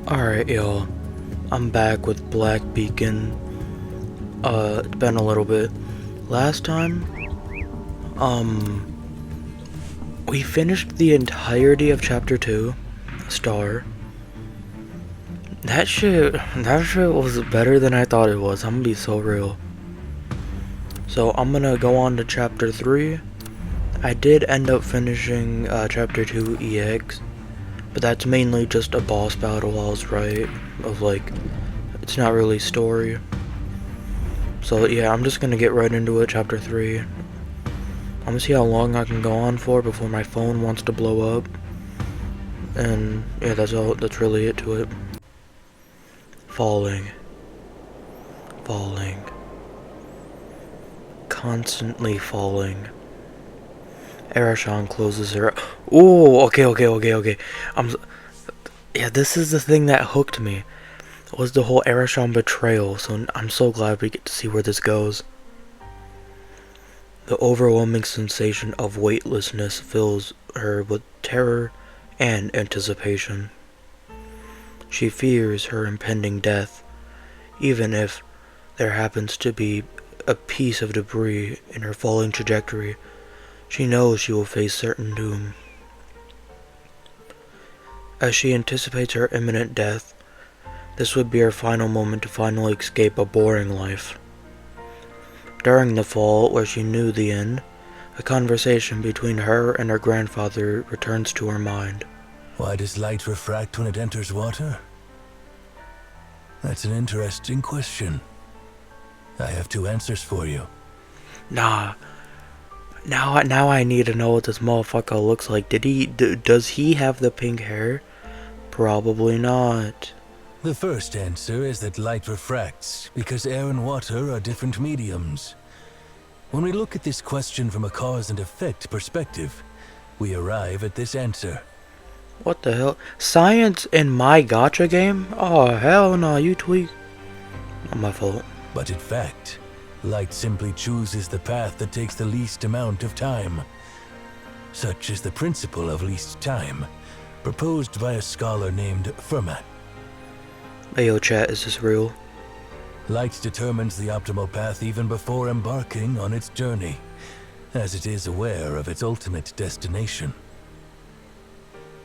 Alright, y'all. I'm back with Black Beacon. It's been a little bit. Last time, we finished the entirety of Chapter 2, Star. That shit was better than I thought it was. I'm gonna be so real. So, I'm gonna go on to Chapter 3. I did end up finishing, Chapter 2 EX. But that's mainly just a boss battle, I was right. Of like, it's not really story. So yeah, I'm just gonna get right into it, Chapter 3. I'm gonna see how long I can go on for before my phone wants to blow up. And yeah, that's really it to it. Falling. Falling. Constantly falling. Arashan closes her. Ooh, okay. Yeah, this is the thing that hooked me. Was the whole Arashan betrayal, so I'm so glad we get to see where this goes. The overwhelming sensation of weightlessness fills her with terror and anticipation. She fears her impending death, even if there happens to be a piece of debris in her falling trajectory. She knows she will face certain doom. As she anticipates her imminent death, this would be her final moment to finally escape a boring life. During the fall, where she knew the end, a conversation between her and her grandfather returns to her mind. Why does light refract when it enters water? That's an interesting question. I have two answers for you. Nah. Now I need to know what this motherfucker looks like. Does he have the pink hair? Probably not. The first answer is that light refracts because air and water are different mediums. When we look at this question from a cause and effect perspective, we arrive at this answer. What the hell? Science in my gacha game? Oh, hell no, you tweak. Not my fault. But in fact, light simply chooses the path that takes the least amount of time. Such is the principle of least time, proposed by a scholar named Fermat. Hey yo, chat, is this real? Light determines the optimal path even before embarking on its journey, as it is aware of its ultimate destination.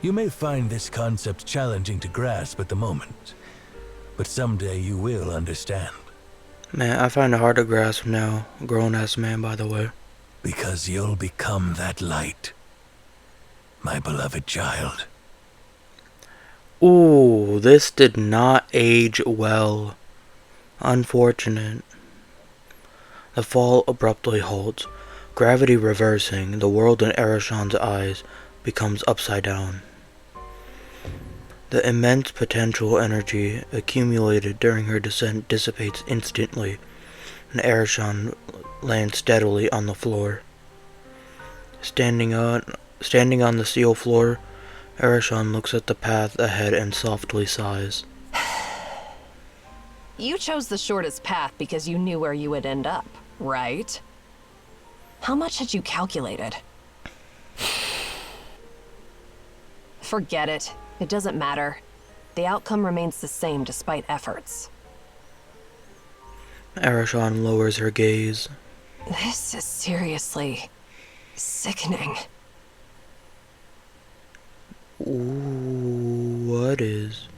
You may find this concept challenging to grasp at the moment, but someday you will understand. Man, I find it hard to grasp now. Grown-ass man, by the way. Because you'll become that light, my beloved child. Ooh, this did not age well. Unfortunate. The fall abruptly halts. Gravity reversing, the world in Arashan's eyes becomes upside down. The immense potential energy accumulated during her descent dissipates instantly, and Arashan lands steadily on the floor. Standing on the steel floor, Arashan looks at the path ahead and softly sighs. You chose the shortest path because you knew where you would end up, right? How much had you calculated? Forget it. It doesn't matter. The outcome remains the same despite efforts. Arashan lowers her gaze. This is seriously sickening. Ooh, what is?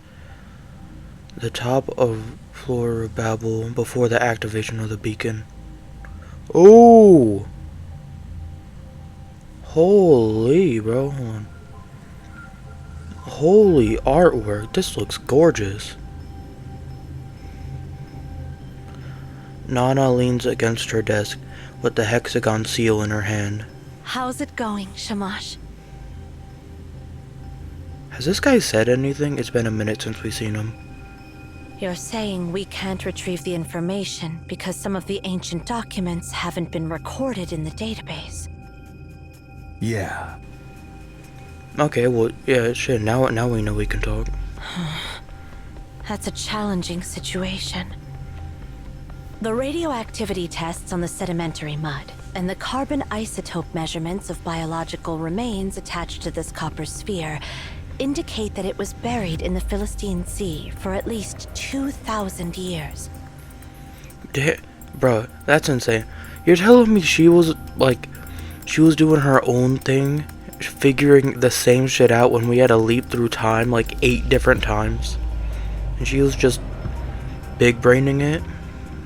The top of floor babble before the activation of the beacon. Ooh! Holy, bro, hold on. Holy artwork, this looks gorgeous. NANNA leans against her desk with the hexagon seal in her hand. How's it going, Shamash? Has this guy said anything? It's been a minute since we've seen him. You're saying we can't retrieve the information because some of the ancient documents haven't been recorded in the database. Yeah. Okay, well, yeah, shit, now we know we can talk. That's a challenging situation. The radioactivity tests on the sedimentary mud and the carbon isotope measurements of biological remains attached to this copper sphere indicate that it was buried in the Philistine Sea for at least 2,000 years. Bro, that's insane. You're telling me she was doing her own thing, figuring the same shit out when we had to leap through time like 8 different times, and she was just big braining it?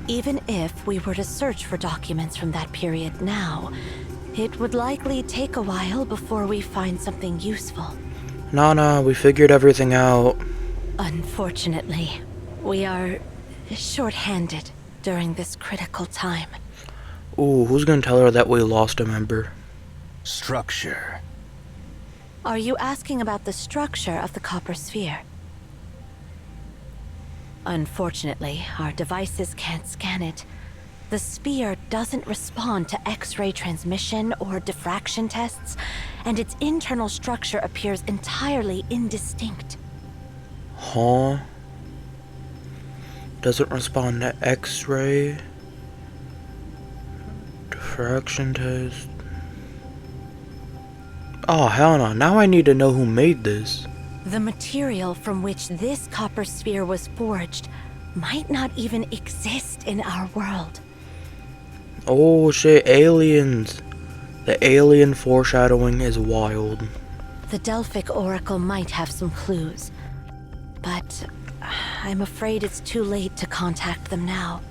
Even if we were to search for documents from that period now, it would likely take a while before we find something useful. Nah, we figured everything out. Unfortunately, we are short-handed during this critical time. Ooh, who's gonna tell her that we lost a member? Structure. Are you asking about the structure of the copper sphere? Unfortunately, our devices can't scan it. The sphere doesn't respond to X-ray transmission or diffraction tests, and its internal structure appears entirely indistinct. Huh? Doesn't respond to X-ray? Diffraction test? Oh, hell no. Now I need to know who made this. The material from which this copper sphere was forged might not even exist in our world. Oh shit, aliens. The alien foreshadowing is wild. The Delphic Oracle might have some clues, but I'm afraid it's too late to contact them now.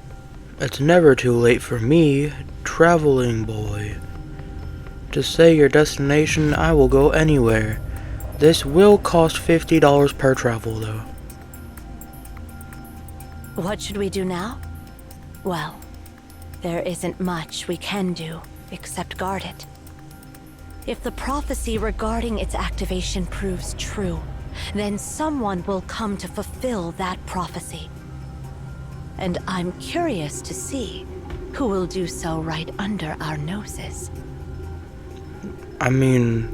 It's never too late for me, traveling boy. Just say your destination, I will go anywhere. This will cost $50 per travel though. What should we do now? Well, there isn't much we can do except guard it. If the prophecy regarding its activation proves true, then someone will come to fulfill that prophecy. And I'm curious to see who will do so right under our noses. I mean,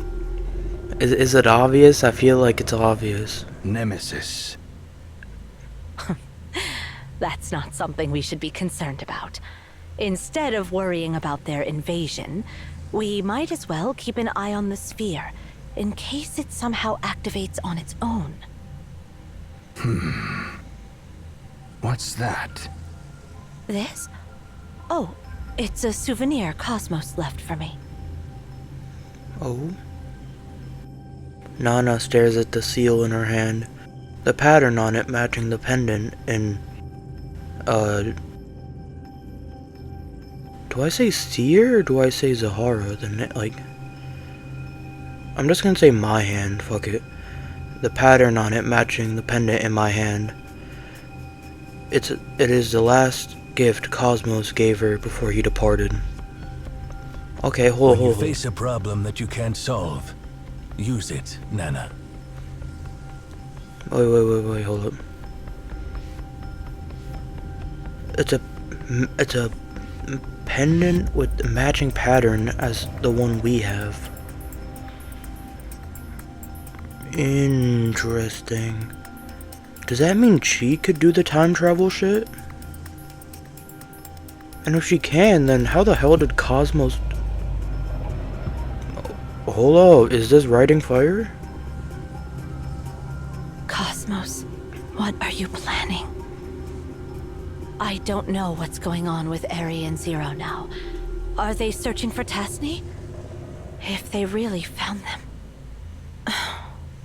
is it obvious? I feel like it's obvious. Nemesis. That's not something we should be concerned about. Instead of worrying about their invasion, we might as well keep an eye on the sphere, in case it somehow activates on its own. What's that? This? Oh, it's a souvenir Cosmos left for me. Oh? Nana stares at the seal in her hand, the pattern on it matching the pendant in, do I say Seer or do I say Zahara? I'm just gonna say my hand, fuck it. The pattern on it matching the pendant in my hand. It is the last gift Cosmos gave her before he departed. Okay, hold. When you face a problem that you can't solve, use it, Nana. Wait, hold up. It's a pendant with the matching pattern as the one we have. Interesting. Does that mean she could do the time travel shit? And if she can, then how the hell did Cosmos... Hold up, is this writing fire? Cosmos, what are you planning? I don't know what's going on with Aryan Zero now. Are they searching for Tasni? If they really found them...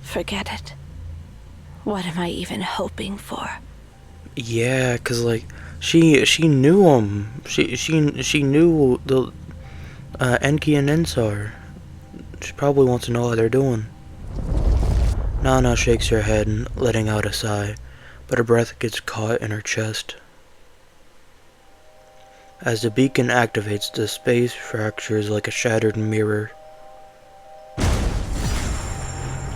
Forget it. What am I even hoping for? Yeah, cause like she knew him. She knew the Enki and Ensar. She probably wants to know how they're doing. Nana shakes her head, letting out a sigh, but her breath gets caught in her chest. As the beacon activates, the space fractures like a shattered mirror.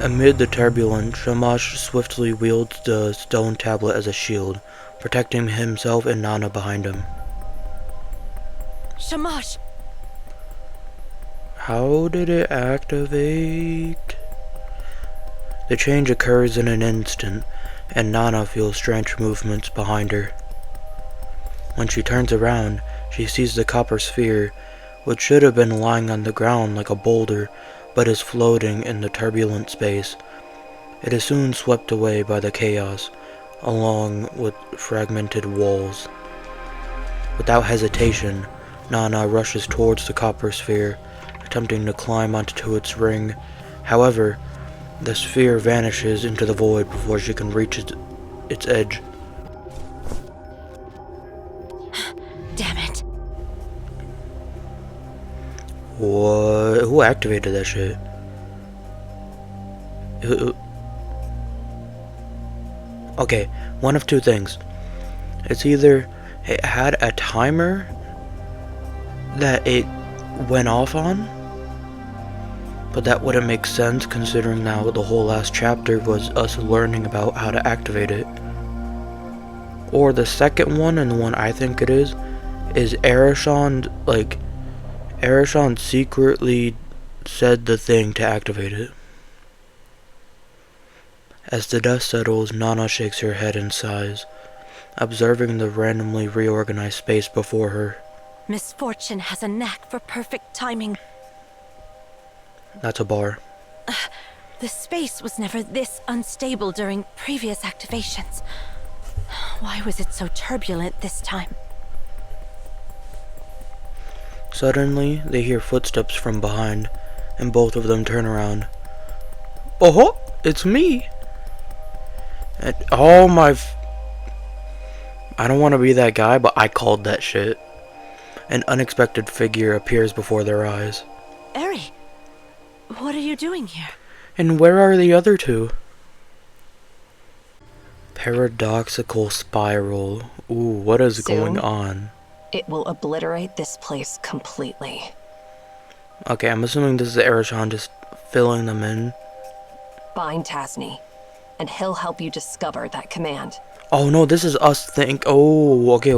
Amid the turbulence, Shamash swiftly wields the stone tablet as a shield, protecting himself and Nana behind him. Shamash! How did it activate? The change occurs in an instant, and Nana feels strange movements behind her. When she turns around, she sees the copper sphere, which should have been lying on the ground like a boulder, but is floating in the turbulent space. It is soon swept away by the chaos, along with fragmented walls. Without hesitation, NANNA rushes towards the copper sphere, attempting to climb onto its ring. However, the sphere vanishes into the void before she can reach its edge. Damn it. What? Who activated that shit? Okay, one of two things. It's either it had a timer that it went off on, but that wouldn't make sense considering now the whole last chapter was us learning about how to activate it. Or the second one, and the one I think it is Arashon, Arashon secretly said the thing to activate it. As the dust settles, NANNA shakes her head and sighs, observing the randomly reorganized space before her. Misfortune has a knack for perfect timing. That's a bar. The space was never this unstable during previous activations. Why was it so turbulent this time? Suddenly, they hear footsteps from behind, and both of them turn around. Oh, it's me! And I don't want to be that guy, but I called that shit. An unexpected figure appears before their eyes. Eri, what are you doing here? And where are the other two? Paradoxical spiral. Ooh, what is going on? It will obliterate this place completely. Okay, I'm assuming this is Arashon just filling them in. Find Tasni, and he'll help you discover that command. Oh no, this is us Oh, okay.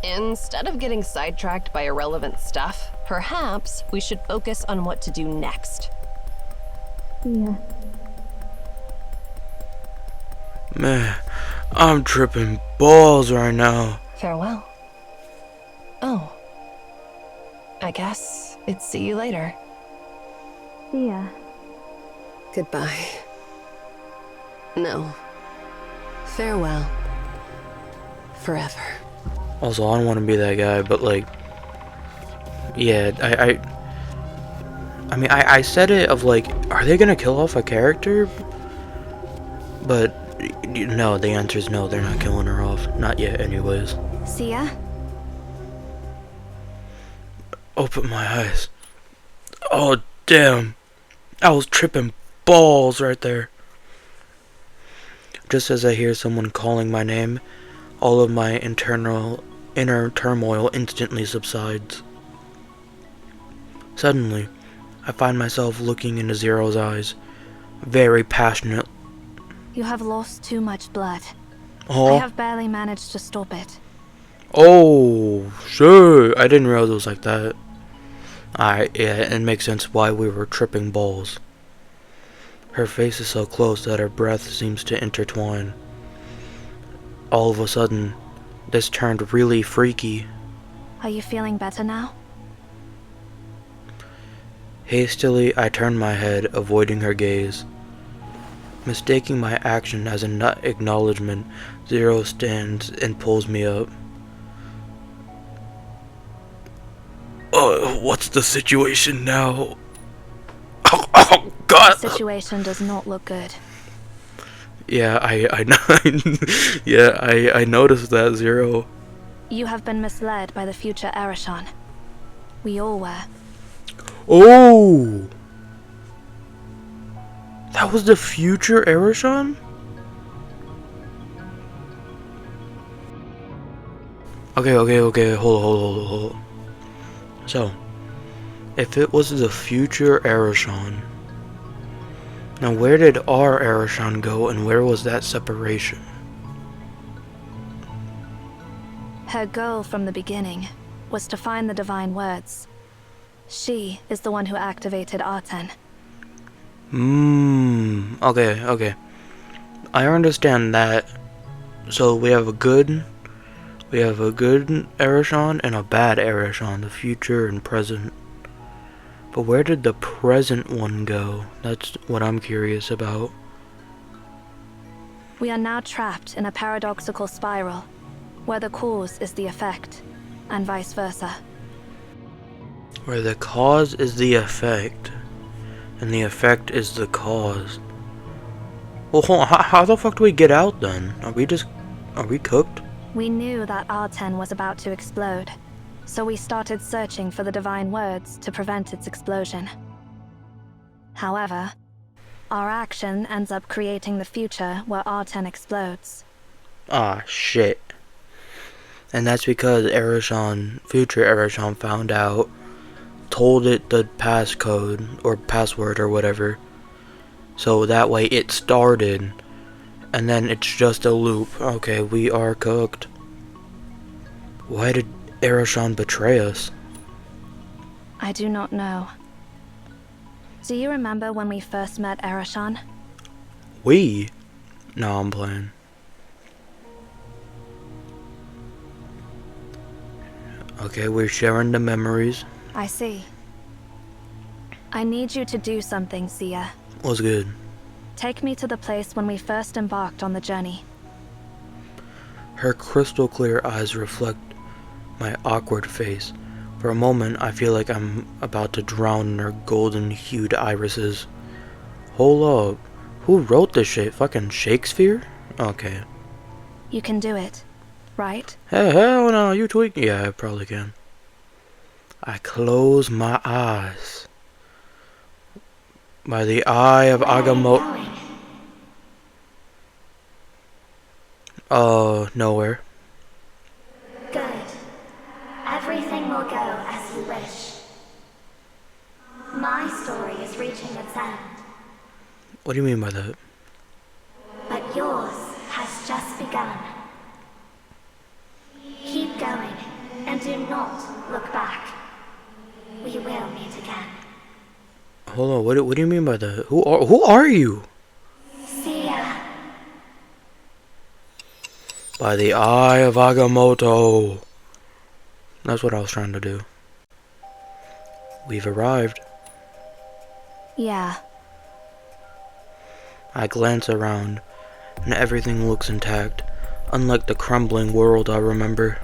Instead of getting sidetracked by irrelevant stuff, perhaps we should focus on what to do next. Man, I'm tripping balls right now. Farewell. Oh. I guess it's see you later. See ya. Goodbye. No. Farewell. Forever. Also, I don't want to be that guy, but yeah, I mean, I said it of are they gonna kill off a character? But no, the answer is no, they're not killing her off. Not yet, anyways. See ya. Open my eyes. Oh, damn. I was tripping balls right there. Just as I hear someone calling my name, all of my inner turmoil instantly subsides. Suddenly, I find myself looking into Zero's eyes, very passionate. You have lost too much blood. Oh. I have barely managed to stop it. Oh, sure. I didn't realize it was like that. Alright, yeah, it makes sense why we were tripping balls. Her face is so close that her breath seems to intertwine. All of a sudden, this turned really freaky. Are you feeling better now? Hastily, I turn my head, avoiding her gaze. Mistaking my action as a nut acknowledgement, Zero stands and pulls me up. What's the situation now? Oh God! The situation does not look good. Yeah, I yeah, I noticed that, Zero. You have been misled by the future Arashon. We all were. Oh! That was the future Arashon? Okay, hold on. So, if it was the future Arashon, now where did our Arashon go and where was that separation? Her goal from the beginning was to find the divine words. She is the one who activated Arten. Okay. I understand that. So we have a good Arashon and a bad Arashon, the future and present. But where did the present one go? That's what I'm curious about. We are now trapped in a paradoxical spiral, where the cause is the effect, and vice versa. Where the cause is the effect, and the effect is the cause. Well, hold on, how the fuck do we get out then? Are we cooked? We knew that R10 was about to explode, so we started searching for the divine words to prevent its explosion. However, our action ends up creating the future where R10 explodes. Ah, shit. And that's because future Ereshkigal found out, told it the passcode, or password, or whatever. So that way it started, and then it's just a loop. Okay, we are cooked. Why did Ereshkigal betray us? I do not know. Do you remember when we first met Ereshkigal? We? No, I'm playing. Okay, we're sharing the memories. I see. I need you to do something, Sia. What's good? Take me to the place when we first embarked on the journey. Her crystal clear eyes reflect my awkward face. For a moment, I feel like I'm about to drown in her golden-hued irises. Hold up. Who wrote this shit? Fucking Shakespeare? Okay. You can do it, right? Hey, hell no, you tweak? Yeah, I probably can. I close my eyes. By the eye of Agamotto. Nowhere. Good. Everything will go as you wish. My story is reaching its end, What do you mean by that? but yours has just begun. Keep going, and do not look back. We will meet again. Hold on, what do you mean by that? Who are you? See ya. By the eye of Agamotto. That's what I was trying to do. We've arrived. Yeah. I glance around, and everything looks intact, unlike the crumbling world I remember.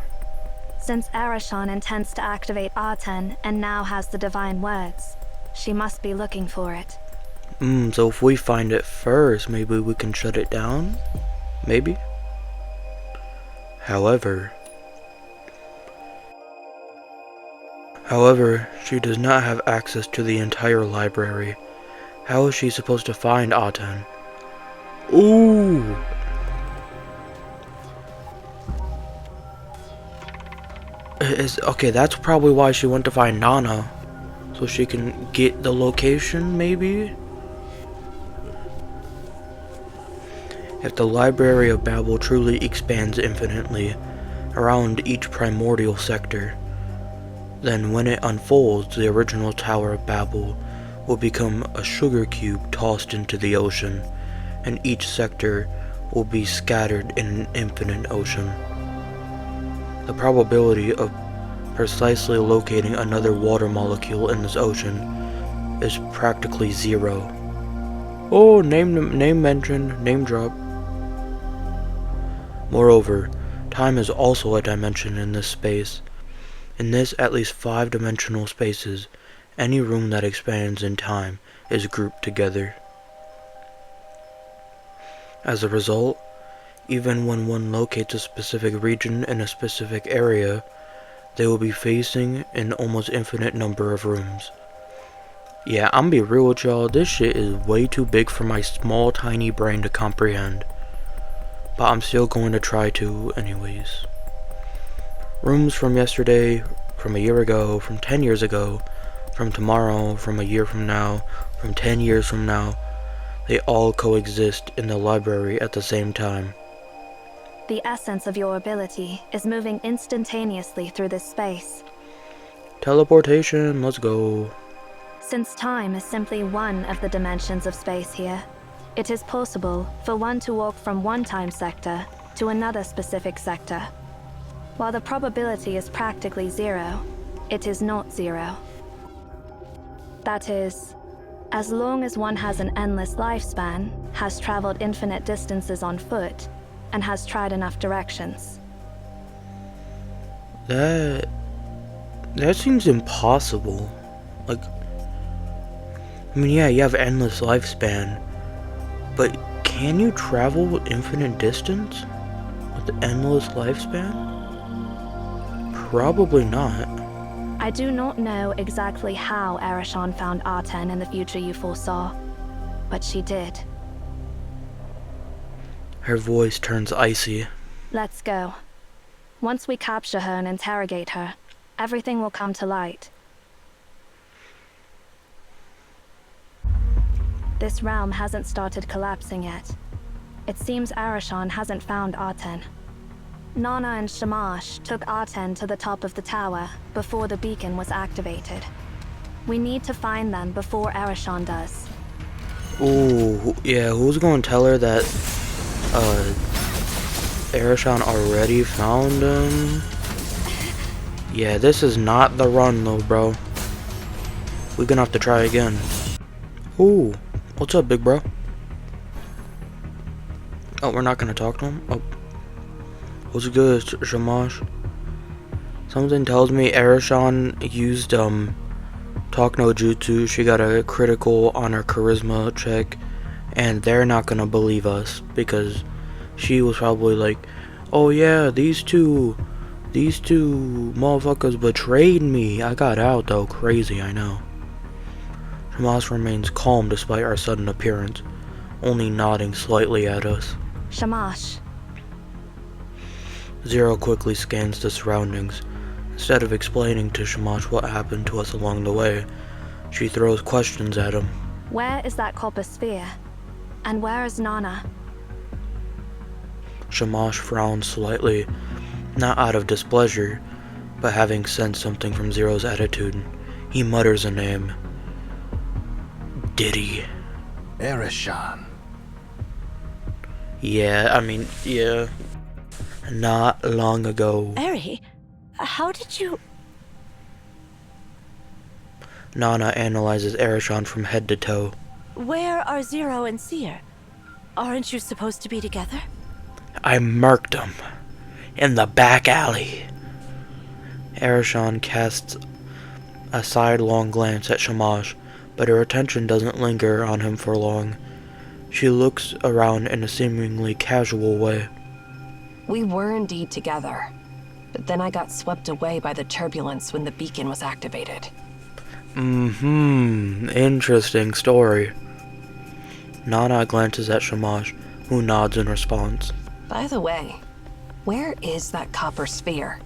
Since Ereshkigal intends to activate R10 and now has the divine words, she must be looking for it. So if we find it first, maybe we can shut it down? Maybe? However, she does not have access to the entire library. How is she supposed to find R10? Ooh! Okay, that's probably why she went to find NANNA. So she can get the location, maybe? If the Library of Babel truly expands infinitely around each primordial sector, then when it unfolds, the original Tower of Babel will become a sugar cube tossed into the ocean, and each sector will be scattered in an infinite ocean. The probability of precisely locating another water molecule in this ocean is practically zero. Oh, name mentioned, name drop. Moreover, time is also a dimension in this space. In this at least 5-dimensional spaces, any room that expands in time is grouped together. As a result, even when one locates a specific region in a specific area, they will be facing an almost infinite number of rooms. Yeah, I'm gonna be real with y'all, this shit is way too big for my small tiny brain to comprehend. But I'm still going to try to anyways. Rooms from yesterday, from a year ago, from 10 years ago, from tomorrow, from a year from now, from 10 years from now, they all coexist in the library at the same time. The essence of your ability is moving instantaneously through this space. Teleportation, let's go. Since time is simply one of the dimensions of space here, it is possible for one to walk from one time sector to another specific sector. While the probability is practically zero, it is not zero. That is, as long as one has an endless lifespan, has traveled infinite distances on foot, and has tried enough directions. That seems impossible. Like, I mean, yeah, you have endless lifespan, but can you travel with infinite distance with endless lifespan? Probably not. I do not know exactly how Arashon found Arten in the future you foresaw, but she did. Her voice turns icy. Let's go. Once we capture her and interrogate her, everything will come to light. This realm hasn't started collapsing yet. It seems Arashon hasn't found Arten. NANNA and Shamash took Arten to the top of the tower before the beacon was activated. We need to find them before Arashon does. Ooh, yeah, who's gonna tell her that, Arashon already found him? Yeah, this is not the run though, bro. We're gonna have to try again. Ooh, what's up, big bro? Oh, we're not gonna talk to him? Oh. What's good, Shamash? Something tells me Arashon used, talk no jutsu. She got a critical on her charisma check, and they're not gonna believe us, because she was probably like, oh yeah, these two motherfuckers betrayed me. I got out though, crazy, I know. Shamash remains calm despite our sudden appearance, only nodding slightly at us. Shamash. Zero quickly scans the surroundings. Instead of explaining to Shamash what happened to us along the way, she throws questions at him. Where is that copper sphere? And where is NANNA? Shamash frowns slightly, not out of displeasure, but having sensed something from Zero's attitude. He mutters a name. Diddy. Arashon. Yeah. Not long ago. Eri, how did you... NANNA analyzes Arashon from head to toe. Where are Zero and Seer? Aren't you supposed to be together? I murked him. In the back alley. Arashon casts a sidelong glance at Shamash, but her attention doesn't linger on him for long. She looks around in a seemingly casual way. We were indeed together, but then I got swept away by the turbulence when the beacon was activated. Interesting story. NANNA glances at Shamash, who nods in response. By the way, where is that copper sphere?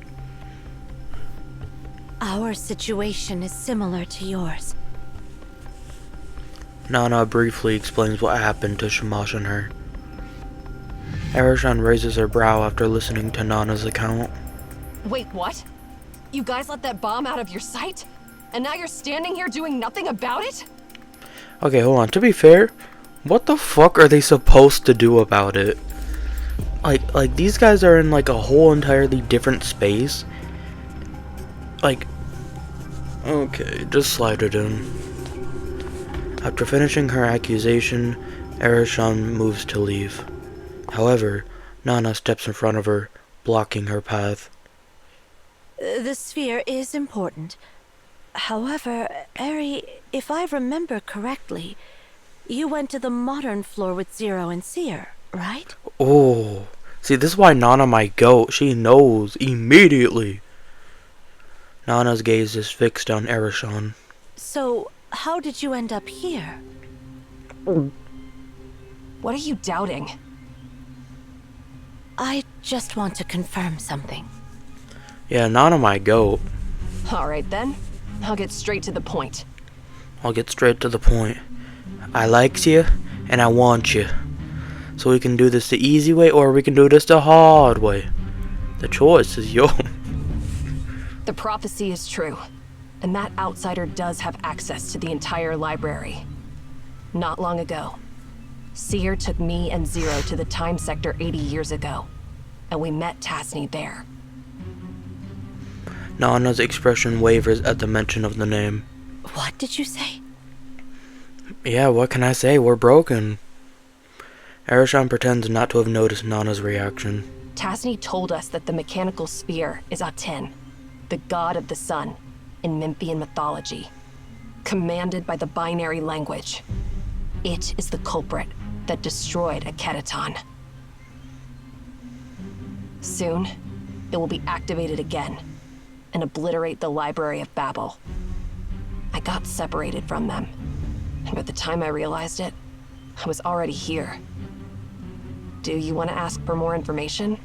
Our situation is similar to yours. NANNA briefly explains what happened to Shamash and her. Arashon raises her brow after listening to NANNA's account. Wait, what? You guys let that bomb out of your sight? And now you're standing here doing nothing about it? Okay, hold on. To be fair, what the fuck are they supposed to do about it? Like these guys are in like a whole entirely different space. Like, okay, just slide it in. After finishing her accusation, Arashon moves to leave. However, NANNA steps in front of her, blocking her path. The sphere is important. However, Eri, if I remember correctly, you went to the modern floor with Zero and Seer, right? Oh, see, this is why NANNA might go. She knows immediately. NANNA's gaze is fixed on Arashon. So, how did you end up here? What are you doubting? I just want to confirm something. Yeah, NANNA might go. Alright then, I'll get straight to the point. I'll get straight to the point. I likes you, and I want you. So we can do this the easy way, or we can do this the hard way. The choice is yours. The prophecy is true, and that outsider does have access to the entire library. Not long ago, Seer took me and Zero to the time sector 80 years ago, and we met Tasni there. NANNA's expression wavers at the mention of the name. What did you say? Yeah, what can I say? We're broken. Arashan pretends not to have noticed Nana's reaction. Tasni told us that the mechanical sphere is Aten, the god of the sun, in Memphian mythology, commanded by the binary language. It is the culprit that destroyed Akedaton. Soon, it will be activated again and obliterate the Library of Babel. I got separated from them, and by the time I realized it, I was already here. Do you want to ask for more information?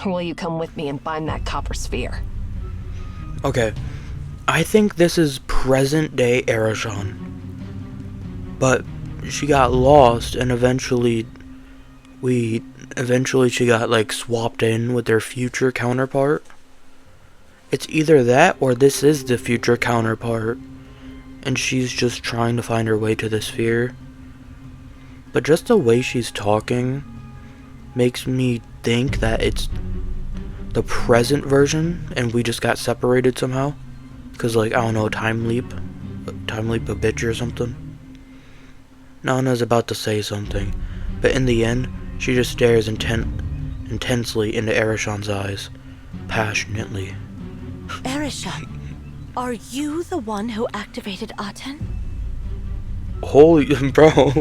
Or will you come with me and find that copper sphere? Okay, I think this is present day Arashan. But she got lost and eventually she got like swapped in with their future counterpart. It's either that or this is the future counterpart and she's just trying to find her way to the sphere. But just the way she's talking makes me think that it's the present version and we just got separated somehow. Cause like, I don't know, time leap a bitch or something. Nanna's about to say something, but in the end, she just stares intensely into Arashan's eyes, passionately. Arashan, are you the one who activated Aten? Holy, bro.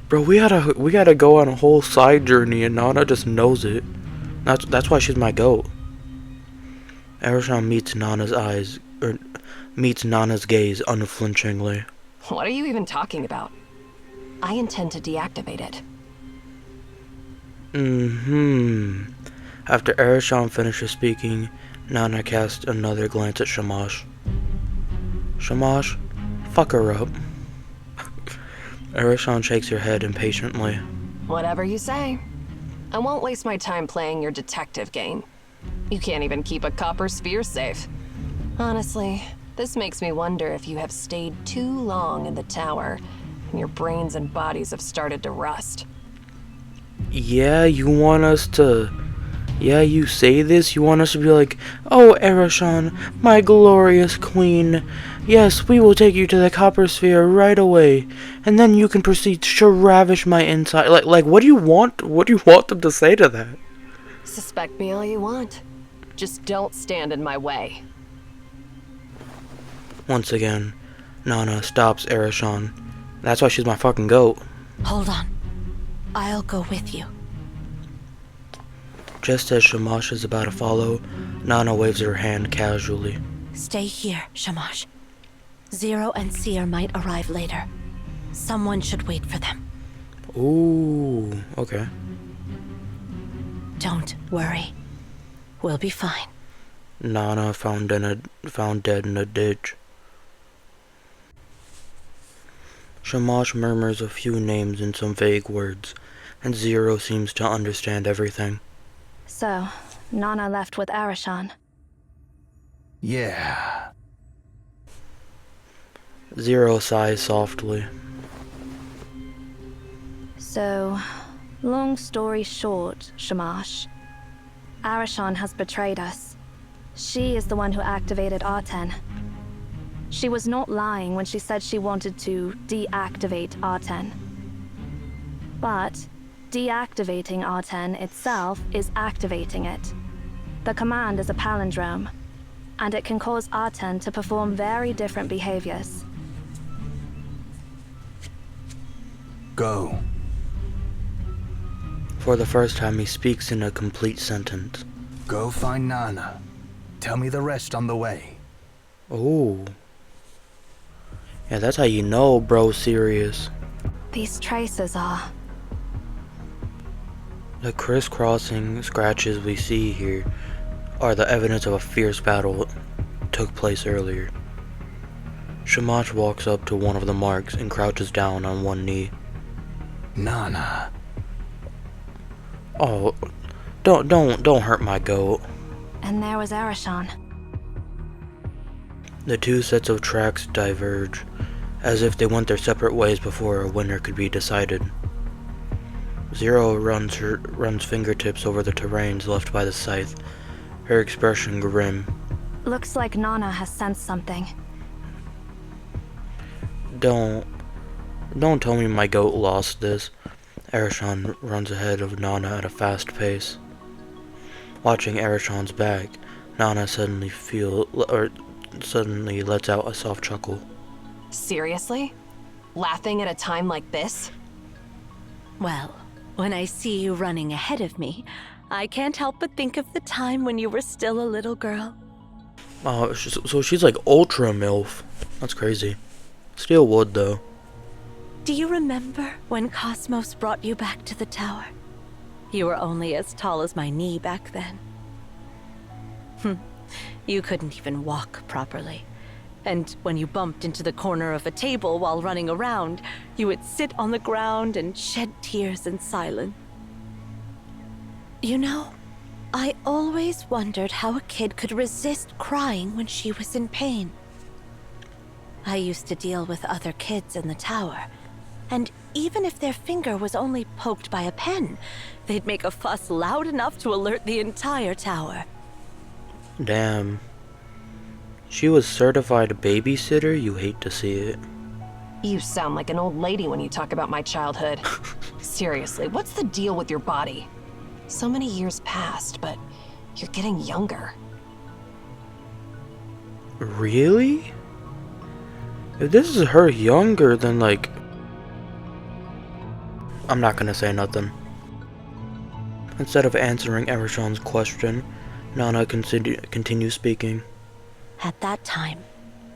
Bro, we gotta go on a whole side journey and Nanna just knows it. That's why she's my goat. Arashan meets Nanna's gaze unflinchingly. What are you even talking about? I intend to deactivate it. After Arashan finishes speaking, Nanna casts another glance at Shamash. Shamash, fuck her up. Arashan shakes her head impatiently. Whatever you say. I won't waste my time playing your detective game. You can't even keep a copper sphere safe. Honestly, this makes me wonder if you have stayed too long in the tower and your brains and bodies have started to rust. Yeah, you say this? You want us to be like, oh, Arashan, my glorious queen. Yes, we will take you to the copper sphere right away, and then you can proceed to ravish my inside. Like, what do you want? What do you want them to say to that? Suspect me all you want. Just don't stand in my way. Once again, Nanna stops Arashan. That's why she's my fucking goat. Hold on. I'll go with you. Just as Shamash is about to follow, Nanna waves her hand casually. Stay here, Shamash. Zero and Seer might arrive later. Someone should wait for them. Ooh, okay. Don't worry. We'll be fine. Nanna found dead in a ditch. Shamash murmurs a few names in some vague words, and Zero seems to understand everything. So, Nanna left with Arashan. Yeah. Zero sighs softly. So, long story short, Shamash, Arashan has betrayed us. She is the one who activated Aten. She was not lying when she said she wanted to deactivate Aten. But deactivating Aten itself is activating it. The command is a palindrome, and it can cause Aten to perform very different behaviors. Go. For the first time, he speaks in a complete sentence. Go find Nanna. Tell me the rest on the way. Oh. Yeah, that's how you know bro's serious. These traces are... The crisscrossing scratches we see here are the evidence of a fierce battle that took place earlier. Shamash walks up to one of the marks and crouches down on one knee. Nanna. Oh, don't hurt my goat. And there was Arashan. The two sets of tracks diverge, as if they went their separate ways before a winner could be decided. Zero runs fingertips over the terrains left by the scythe, her expression grim. Looks like Nanna has sensed something. Don't Don't tell me my goat lost this. Erishon runs ahead of Nanna at a fast pace. Watching Erishon's back, Nanna suddenly lets out a soft chuckle. Seriously? Laughing at a time like this? Well, when I see you running ahead of me, I can't help but think of the time when you were still a little girl. Oh, so she's like ultra MILF. That's crazy. Still would though. Do you remember when Cosmos brought you back to the tower? You were only as tall as my knee back then. You couldn't even walk properly. And when you bumped into the corner of a table while running around, you would sit on the ground and shed tears in silence. You know, I always wondered how a kid could resist crying when she was in pain. I used to deal with other kids in the tower, and even if their finger was only poked by a pen, they'd make a fuss loud enough to alert the entire tower. Damn. She was certified babysitter? You hate to see it. You sound like an old lady when you talk about my childhood. Seriously, what's the deal with your body? So many years passed, but you're getting younger. Really? If this is her younger, then like... I'm not gonna say nothing. Instead of answering Erishon's question, Nanna continues speaking. At that time,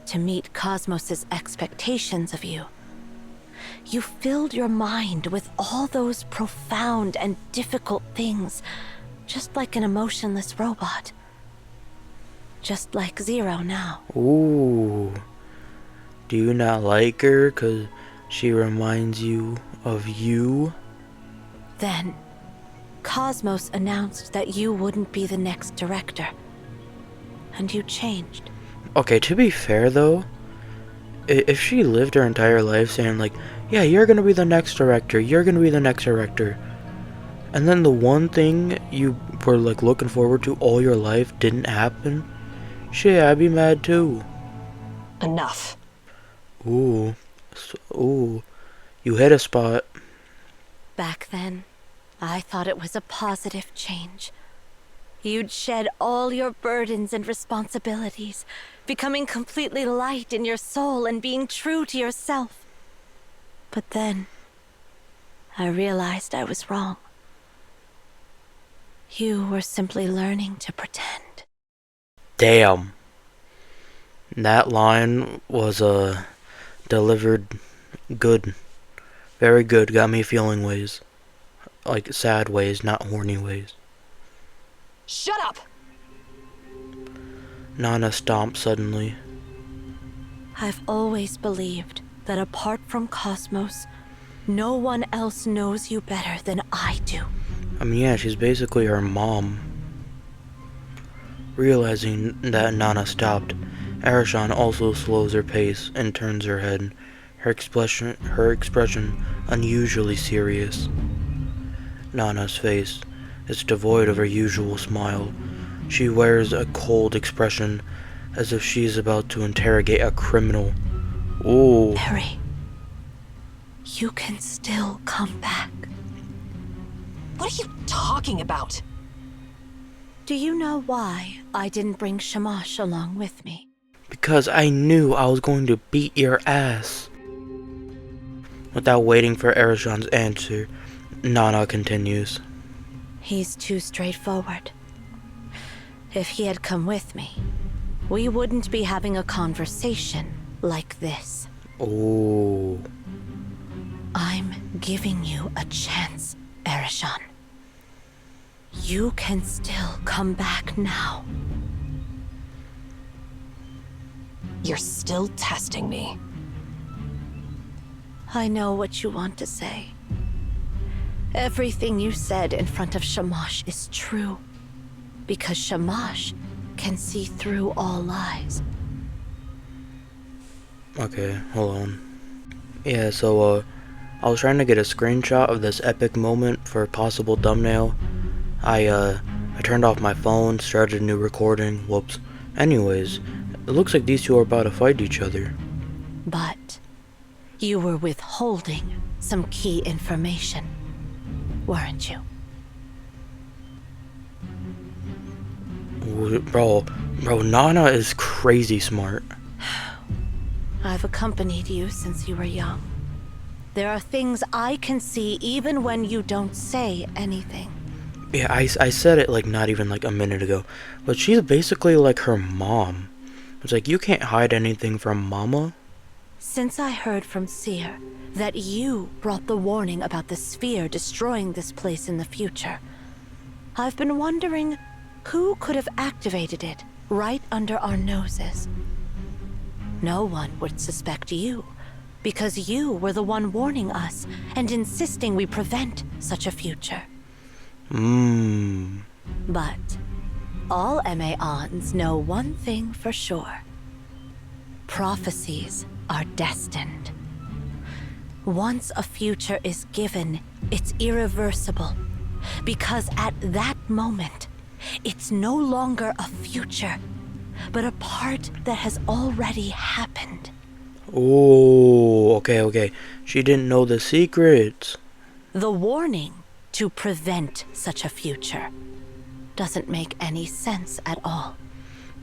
to meet Cosmos's expectations of you, you filled your mind with all those profound and difficult things, just like an emotionless robot. Just like Zero now. Ooh. Do you not like her because she reminds you of you? Then, Cosmos announced that you wouldn't be the next director. And you changed. Okay, to be fair though, if she lived her entire life saying like, yeah, you're gonna be the next director, you're gonna be the next director, and then the one thing you were like looking forward to all your life didn't happen, shit, I'd be mad too. Enough. Ooh, you hit a spot. Back then, I thought it was a positive change. You'd shed all your burdens and responsibilities, becoming completely light in your soul and being true to yourself. But then, I realized I was wrong. You were simply learning to pretend. Damn. That line was delivered good. Very good. Got me feeling ways. Like sad ways, not horny ways. Shut up! Nanna stomped suddenly. I've always believed that apart from Cosmos, no one else knows you better than I do. I mean, yeah, she's basically her mom. Realizing that Nanna stopped, Erishon also slows her pace and turns her head, her expression unusually serious. Nanna's face is devoid of her usual smile. She wears a cold expression, as if she is about to interrogate a criminal. Ooh. Harry, you can still come back. What are you talking about? Do you know why I didn't bring Shamash along with me? Because I knew I was going to beat your ass. Without waiting for Erishon's answer, Nanna continues. He's too straightforward. If he had come with me, we wouldn't be having a conversation like this. Oh. I'm giving you a chance, Erishon. You can still come back now. You're still testing me. I know what you want to say. Everything you said in front of Shamash is true. Because Shamash can see through all lies. Okay, hold on. Yeah, so, I was trying to get a screenshot of this epic moment for a possible thumbnail. I turned off my phone, started a new recording, whoops. Anyways, it looks like these two are about to fight each other. But You were withholding some key information, weren't you? Bro, Nana is crazy smart. I've accompanied you since you were young. There are things I can see even when you don't say anything. Yeah, I said it like not even like a minute ago, but she's basically like her mom. It's like, you can't hide anything from Mama. Since I heard from Seer that you brought the warning about the sphere destroying this place in the future, I've been wondering who could have activated it right under our noses. No one would suspect you, because you were the one warning us and insisting we prevent such a future. But all MAONs know one thing for sure. Prophecies are destined. Once a future is given, it's irreversible, because at that moment, it's no longer a future, but a part that has already happened. Oh, okay. She didn't know the secrets. The warning to prevent such a future doesn't make any sense at all.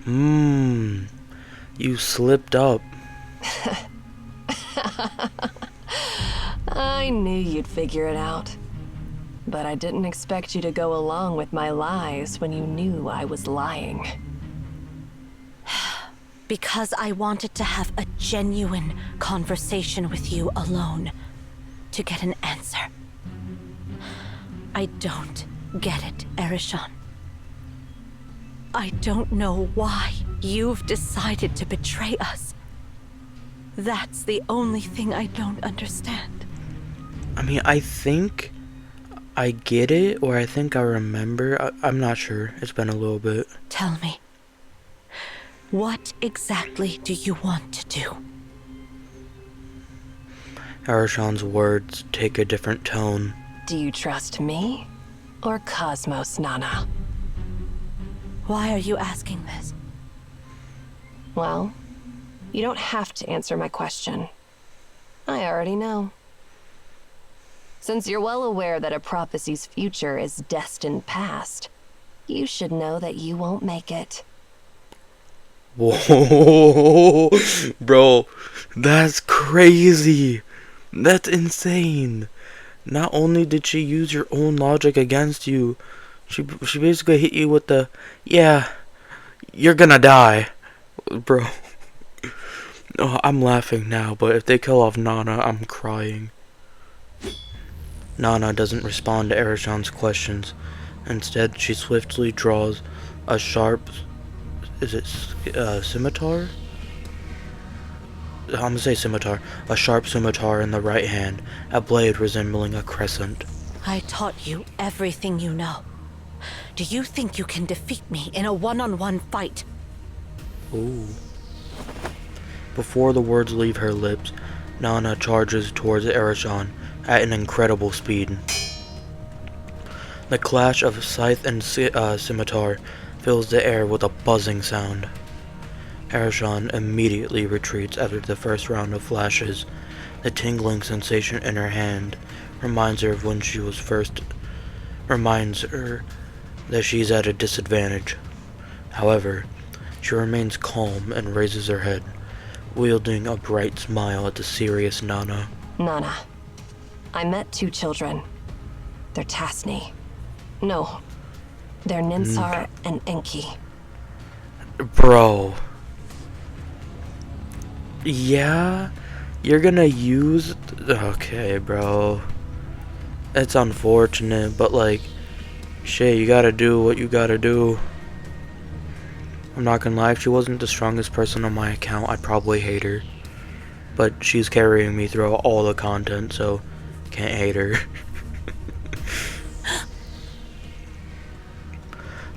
You slipped up. I knew you'd figure it out. But I didn't expect you to go along with my lies when you knew I was lying. Because I wanted to have a genuine conversation with you alone, to get an answer. I don't get it, Erishon. I don't know why you've decided to betray us. That's the only thing I don't understand. I mean, I think I get it, or I think I remember. I'm not sure. It's been a little bit. Tell me, what exactly do you want to do? Erishon's words take a different tone. Do you trust me or Cosmos, Nana? Why are you asking this? Well, you don't have to answer my question. I already know. Since you're well aware that a prophecy's future is destined past, you should know that you won't make it. Whoa, bro, that's crazy. That's insane. Not only did she use your own logic against you, she basically hit you with the, yeah, you're gonna die, bro. Oh, I'm laughing now, but if they kill off Nana, I'm crying. Nana doesn't respond to Erishon's questions. Instead, she swiftly draws a sharp, scimitar? I'm gonna say scimitar. A sharp scimitar in the right hand, a blade resembling a crescent. I taught you everything you know. Do you think you can defeat me in a one-on-one fight? Ooh. Before the words leave her lips, Nana charges towards Erishon at an incredible speed. The clash of scythe and scimitar fills the air with a buzzing sound. Erishon immediately retreats after the first round of flashes. The tingling sensation in her hand reminds her of when she was reminds her that she's at a disadvantage. However, she remains calm and raises her head, wielding a bright smile at the serious Nana. Nana, I met two children. They're Tasni. No, they're Ninsar and Enki. Bro. Yeah? You're gonna use... Okay, bro. It's unfortunate, but like, shit, you gotta do what you gotta do. I'm not gonna lie, if she wasn't the strongest person on my account, I'd probably hate her. But she's carrying me through all the content, so can't hate her.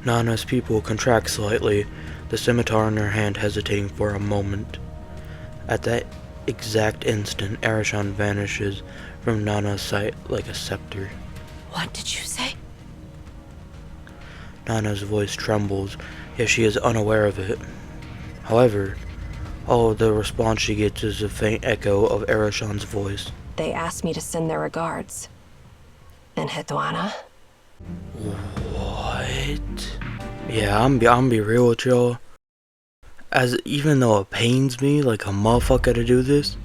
Nana's pupil contracts slightly, the scimitar in her hand hesitating for a moment. At that exact instant, Erishon vanishes from Nana's sight like a scepter. What did you say? Nana's voice trembles, yet she is unaware of it. However, Oh, the response she gets is a faint echo of Arashan's voice. They asked me to send their regards. And Hedwana? What? Yeah, I'm be real with y'all. As even though it pains me like a motherfucker to do this,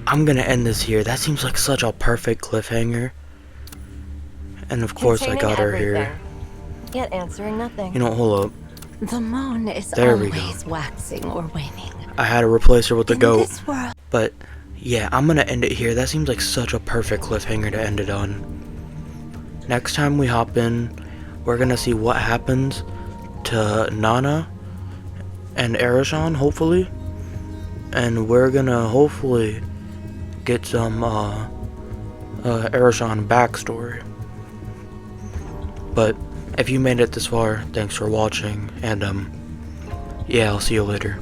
I'm gonna end this here. That seems like such a perfect cliffhanger. And of course I got her here. Yet answering nothing. You know, hold up. The moon is There we go. always waxing or waning. I had to replace her with the In goat. this world, But yeah, I'm gonna end it here. That seems like such a perfect cliffhanger to end it on. Next time we hop in, we're gonna see what happens to NANNA and Arashan, hopefully. And we're gonna hopefully get some Arashan backstory. But if you made it this far, thanks for watching, and yeah, I'll see you later.